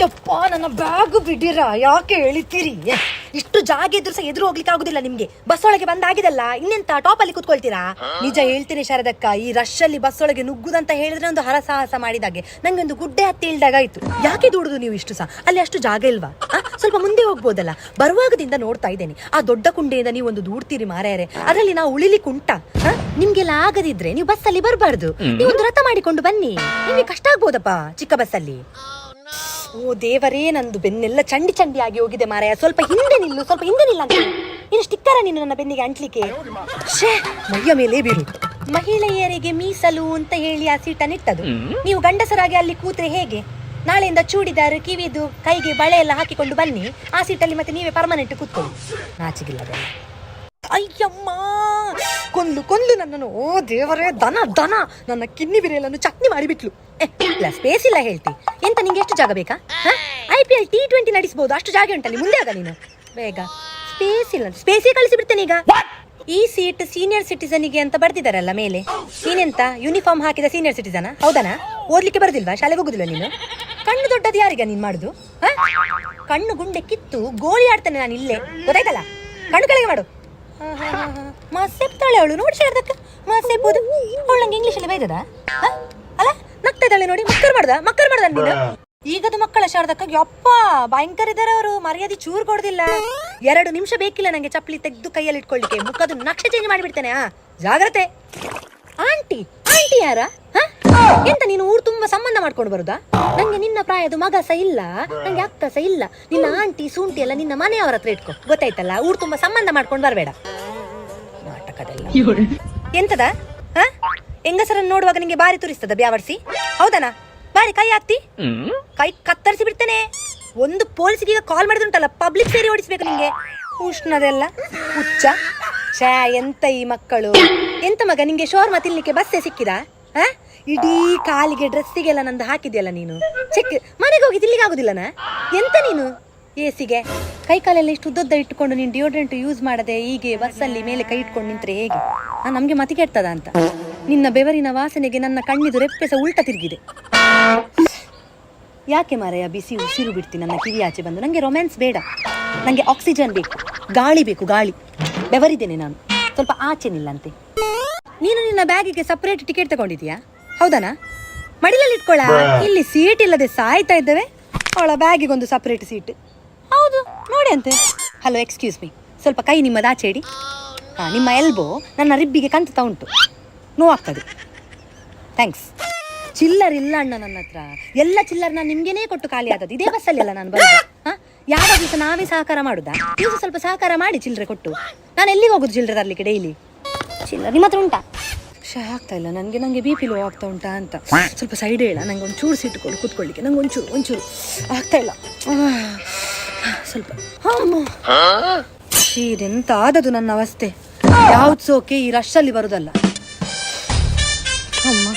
ಯಪ್ಪ ನನ್ನ ಬ್ಯಾಗ್ ಬಿಡಿರಾ, ಯಾಕೆ ಹೇಳಿತೀರಿ? ಇಷ್ಟು ಜಾಗ ಇದ್ರು ಸಹ ಎದುರು ಹೋಗ್ಲಿಕ್ಕೆ ಆಗುದಿಲ್ಲ ನಿಮ್ಗೆ. ಬಸ್ ಒಳಗೆ ಬಂದಾಗಿದಲ್ಲ, ಇನ್ನೆಂತ ಟಾಪ್ ಅಲ್ಲಿ ಕುತ್ಕೊಳ್ತೀರಾ? ನಿಜ ಹೇಳ್ತೀನಿ ಶಾರದಕ್ಕ, ಈ ರಶ್ ಅಲ್ಲಿ ಬಸ್ ಒಳಗೆ ನುಗ್ಗುದಂತ ಹೇಳಿದ್ರೆ ಒಂದು ಹರಸಾಹಸ ಮಾಡಿದಾಗೆ. ನಂಗೆ ಒಂದು ಗುಡ್ಡೆ ಹತ್ತಿ ಇಳ್ದಾಗ ಆಯ್ತು. ಯಾಕೆ ದೂಡುದು ನೀವು ಇಷ್ಟು ಸಹ? ಅಲ್ಲಿ ಅಷ್ಟು ಜಾಗ ಇಲ್ವಾ? ಸ್ವಲ್ಪ ಮುಂದೆ ಹೋಗ್ಬೋದಲ್ಲ. ಬರುವಾಗದಿಂದ ನೋಡ್ತಾ ಇದ್ದೇನೆ, ಆ ದೊಡ್ಡ ಕುಂಡೆಯಿಂದ ನೀವು ಒಂದು ದೂಡ್ತೀರಿ ಮಾರಾಯರೆ. ಅದರಲ್ಲಿ ನಾವು ಉಳಿಲಿಕ್ಕೆ ಉಂಟಾ? ನಿಮ್ಗೆಲ್ಲ ಆಗದಿದ್ರೆ ನೀವು ಬಸ್ ಅಲ್ಲಿ ಬರಬಾರ್ದು. ನೀವು ಒಂದು ರಥ ಮಾಡಿಕೊಂಡು ಬನ್ನಿ, ನಿಮ್ಗೆ ಕಷ್ಟ ಆಗ್ಬೋದಪ್ಪ ಚಿಕ್ಕ ಬಸ್ ಅಲ್ಲಿ. ಓ ದೇವರೇ, ನಂದು ಬೆನ್ನೆಲ್ಲ ಚಂಡಿ ಚಂಡಿ ಆಗಿ ಹೋಗಿದೆ ಮಾರಾಯ. ಸ್ವಲ್ಪ ಹಿಂದೆ ನಿಲ್ಲು, ಸ್ವಲ್ಪ ಹಿಂದೆ ನಿಲ್ಲ ಅಂತ. ನೀನು ಸ್ಟಿಕ್ಕರ ನೀನು ನನ್ನ ಬೆನ್ನಿಗೆ ಅಂಟ್ಲಿಕ್ಕೆ. ಮೈಯ ಮೇಲೆ ಬೀರು. ಮಹಿಳೆಯರಿಗೆ ಮೀಸಲು ಅಂತ ಹೇಳಿ ಆ ಸೀಟನ್ನಿಟ್ಟದು. ನೀವು ಗಂಡಸರಾಗಿ ಅಲ್ಲಿ ಕೂತ್ರೆ ಹೇಗೆ? ನಾಳೆಯಿಂದ ಚೂಡಿದಾರು, ಕಿವಿದು, ಕೈಗೆ ಬಳೆ ಎಲ್ಲ ಹಾಕಿಕೊಂಡು ಬನ್ನಿ. ಆ ಸೀಟಲ್ಲಿ ಮತ್ತೆ ನೀವೇ ಪರ್ಮನೆಂಟ್ ಕೂತ್ಕೊಳ್ಳಿ. ನಾಚಿಗಿಲ್ಲದಲ್ಲ. ಅಯ್ಯಮ್ಮ, ಕೊಂದ್ಲು ನನ್ನನ್ನು. ಓ ದೇವರೇ, ದನ ದನ ನನ್ನ ಕಿನ್ನಿ ಬಿರಿಯಲನ್ನು ಚಟ್ನಿ ಮಾಡಿಬಿಟ್ಲು. ಇಲ್ಲ ಸ್ಪೇಸ್ ಇಲ್ಲ ಹೇಳ್ತಿ. ಎಂತ ನಿಂಗೆ ಎಷ್ಟು ಜಾಗ ಬೇಕಾ? IPL T20 ನಡೆಸಬಹುದು, ಅಷ್ಟು ಜಾಗ ಉಂಟಲ್ಲಿ. ಮುಂದೆ ಆಗ ನೀನು ಬೇಗ. ಸ್ಪೇಸ್ ಇಲ್ಲ, ಸ್ಪೇಸೇ ಕಳಿಸಿ ಬಿಡ್ತೇನೆ ಈಗ. ಈ ಸೀಟ್ ಸೀನಿಯರ್ ಸಿಟಿಸನ್ಗೆ ಅಂತ ಬರ್ತಿದಾರಲ್ಲ ಮೇಲೆ. ನೀನೆಂತ ಯೂನಿಫಾರ್ಮ್ ಹಾಕಿದ ಸೀನಿಯರ್ ಸಿಟಿಸನ್? ಹೌದನಾ? ಓದ್ಲಿಕ್ಕೆ ಬರುದಿಲ್ವಾ? ಶಾಲೆಗೆ ಹೋಗುದಿಲ್ಲ ನೀನು? ಕಣ್ಣು ದೊಡ್ಡದು ಯಾರಿಗ ನೀನ್ ಮಾಡುದು? ಕಣ್ಣು ಗುಂಡೆ ಕಿತ್ತು ಗೋಳಿ ಆಡ್ತಾನೆ ನಾನು ಇಲ್ಲೇ, ಗೊತ್ತಾಯ್ತಲ್ಲ? ಕಣ್ಣು ಕೆಳಗೆ ಮಾಡು. ಮಾಸೆಪ್ತಾಳೆ ಅವಳು, ನೋಡಿ ಶಾರದಕ್ಕ. ಮಾಸೆಪ್ಪುದು ಅವಳು ನಂಗೆ ಇಂಗ್ಲಿಷಲ್ಲಿ ಬೈದದ ಅಲ್ಲ? ನಗ್ತಾ ಇದ್ದಾಳೆ ನೋಡಿ. ಮಕ್ಕರ್ ಮಾಡ್ದ ನೀನು. ಈಗದು ಮಕ್ಕಳ ಶಾರದಕ್ಕ. ಯಪ್ಪ ಭಯಂಕರ ಇದಾರೆ ಅವರು. ಮರ್ಯಾದೆ ಚೂರು ಕೊಡುದಿಲ್ಲ. 2 ನಿಮಿಷ ಬೇಕಿಲ್ಲ ನಂಗೆ ಚಪ್ಪಲಿ ತೆಗೆದು ಕೈಯಲ್ಲಿ ಇಟ್ಕೊಳ್ಳಿಕ್ಕೆ. ಮುಖದ ನಕ್ಷೆ ಚೇಂಜ್ ಮಾಡಿಬಿಡ್ತೇನೆ. ಜಾಗ್ರತೆ. ಆಂಟಿ ಯಾರ? ಎಂತ ನೀನು ಊರು ತುಂಬಾ ಸಂಬಂಧ ಮಾಡ್ಕೊಂಡು ಬರುದಾ? ನಂಗೆ ನಿನ್ನ ಪ್ರಾಯದ ಮಗ ಸಹ ಇಲ್ಲ, ನಂಗೆ ಅಕ್ಕ ಸಹ ಇಲ್ಲ. ನಿನ್ನ ಆಂಟಿ ಸೂಂಟಿ ಎಲ್ಲ ನಿನ್ನ ಮನೆಯವರ ಹತ್ರ ಇಟ್ಕೊ, ಗೊತ್ತಾಯ್ತಲ್ಲ? ಊರು ತುಂಬಾ ಸಂಬಂಧ ಮಾಡ್ಕೊಂಡು ಬರಬೇಡ. ನಾಟಕದಲ್ಲ. ಎಂತದ? ಹೆಂಗಸರನ್ನು ನೋಡುವಾಗ ನಿಂಗೆ ಬಾರಿ ತುರಿಸ್ತದ ಬ್ಯಾವರ್ಸಿ? ಹೌದನಾ? ಬಾರಿ ಕೈ ಹಾಕ್ತಿ, ಕೈ ಕತ್ತರಿಸಿ ಬಿಡ್ತೇನೆ. ಒಂದು ಪೊಲೀಸಿಗೆ ಕಾಲ್ ಮಾಡಿದ್ರುಂಟಲ್ಲ, ಪಬ್ಲಿಕ್ ಸೇರಿ ಓಡಿಸ್ಬೇಕು ನಿಂಗೆ. ಉಷ್ಣದೆಲ್ಲ ಹುಚ್ಚ. ಎಂತ ಈ ಮಕ್ಕಳು. ಎಂತ ಮಗ ನಿಂಗೆ ಶೋರ್ಮ ತಿನ್ಲಿಕ್ಕೆ ಬಸ್ಸೇ ಸಿಕ್ಕಿದ? ಇಡೀ ಕಾಲಿಗೆ ಡ್ರೆಸ್ಸಿಗೆಲ್ಲ ನಂದು ಹಾಕಿದ್ಯಲ್ಲ ನೀನು. ಚೆಕ್ ಮನೆಗೆ ಹೋಗಿ ತಿನ್ಲಿಕ್ಕೆ ಆಗುದಿಲ್ಲನಾ? ಎಂತ ನೀನು ಎಸಿಗೆ ಕೈ ಕಾಲೆಲ್ಲ ಇಷ್ಟು ಉದ್ದ ಇಟ್ಟುಕೊಂಡು ನೀನು ಡಿಯೋಡ್ರೆಂಟ್ ಯೂಸ್ ಮಾಡದೆ ಹೀಗೆ ಬಸ್ಸಲ್ಲಿ ಮೇಲೆ ಕೈ ಇಟ್ಕೊಂಡು ನಿಂತ್ರೆ ಹೇಗೆ? ನಮ್ಗೆ ಮತಿ ಕೆಡ್ತದ ಅಂತ. ನಿನ್ನ ಬೆವರಿನ ವಾಸನೆಗೆ ನನ್ನ ಕಣ್ಣಿದು ರೆಪ್ಪೆ ಸಹ ಉಲ್ಟ ತಿರುಗಿದೆ. ಯಾಕೆ ಮಾರಾಯ ಬಿಸಿ ಉಸಿರು ಬಿಡ್ತೀನಿ ನನ್ನ ಕಿವಿ ಆಚೆ ಬಂದು? ನಂಗೆ ರೊಮ್ಯಾನ್ಸ್ ಬೇಡ, ನಂಗೆ ಆಕ್ಸಿಜನ್ ಬೇಕು, ಗಾಳಿ ಬೇಕು, ಗಾಳಿ. ಬೆವರಿದ್ದೇನೆ ನಾನು, ಸ್ವಲ್ಪ ಆಚೆ ನಿಲ್ಲಂತೆ. ನೀನು ನಿನ್ನ ಬ್ಯಾಗಿಗೆ ಸಪರೇಟ್ ಟಿಕೆಟ್ ತಗೊಂಡಿದ್ಯಾ? ಹೌದನಾ? ಮಡಿಲಲ್ಲಿ ಇಟ್ಕೊಳ್ಳ. ಇಲ್ಲಿ ಸೀಟ್ ಇಲ್ಲದೆ ಸಾಯ್ತಾ ಇದ್ದೇವೆ. ಅವಳ ಬ್ಯಾಗಿಗೊಂದು ಸಪರೇಟ್ ಸೀಟ್. ಹೌದು ನೋಡಿ ಅಂತೆ. ಹಲೋ, ಎಕ್ಸ್ಕ್ಯೂಸ್ ಮೀ, ಸ್ವಲ್ಪ ಕೈ ನಿಮ್ಮದು ಆಚೆ ಇಡಿ. ನಿಮ್ಮ ಎಲ್ಬೋ ನನ್ನ ರಿಬ್ಬಿಗೆ ಕಂತುತ್ತಾ ಉಂಟು, ನೋವಾಗ್ತದೆ. ಥ್ಯಾಂಕ್ಸ್. ಚಿಲ್ಲರ್ ಇಲ್ಲ ಅಣ್ಣ ನನ್ನ ಹತ್ರ. ಎಲ್ಲ ಚಿಲ್ಲರ್ ನಾನು ನಿಮ್ಗೇನೇ ಕೊಟ್ಟು ಖಾಲಿ ಆದದ್ದು. ಇದೇ ಬಸ್ಸಲ್ಲಿ ಅಲ್ಲ ನಾನು ಬರೋದು. ಯಾವ ದಿವಸ ನಾವೇ ಸಹಕಾರ ಮಾಡುದಾ? ನೀವು ಸ್ವಲ್ಪ ಸಹಕಾರ ಮಾಡಿ ಚಿಲ್ಲರೆ ಕೊಟ್ಟು. ನಾನು ಎಲ್ಲಿಗೆ ಹೋಗುದು ಚಿಲ್ಲರೆ ತರಲಿಕ್ಕೆ ಡೈಲಿ? ಚಿಲ್ಲರ್ ನಿಮ್ಮ ಹತ್ರ ಉಂಟಾ? ಆಗ್ತಾ ಇಲ್ಲ ನಂಗೆ BP ಲೋ ಆಗ್ತಾ ಉಂಟಾ ಅಂತ. ಸ್ವಲ್ಪ ಸೈಡ್ ಹೇಳ, ನಂಗೆ ಒಂಚೂರು ಸೀಟು ಕೊಡು ಕೂತ್ಕೊಳ್ಳಿಕ್ಕೆ. ನಂಗೆ ಒಂಚೂರು ಆಗ್ತಾ ಇಲ್ಲ ಸ್ವಲ್ಪ. ಇದೆಂತ ಆದದು ನನ್ನ ಅವಸ್ಥೆ. ಯಾವ್ದು ಸೋಕೆ ಈ ರಶ್ ಅಲ್ಲಿ ಬರುದಲ್ಲ. ಅಮ್ಮ.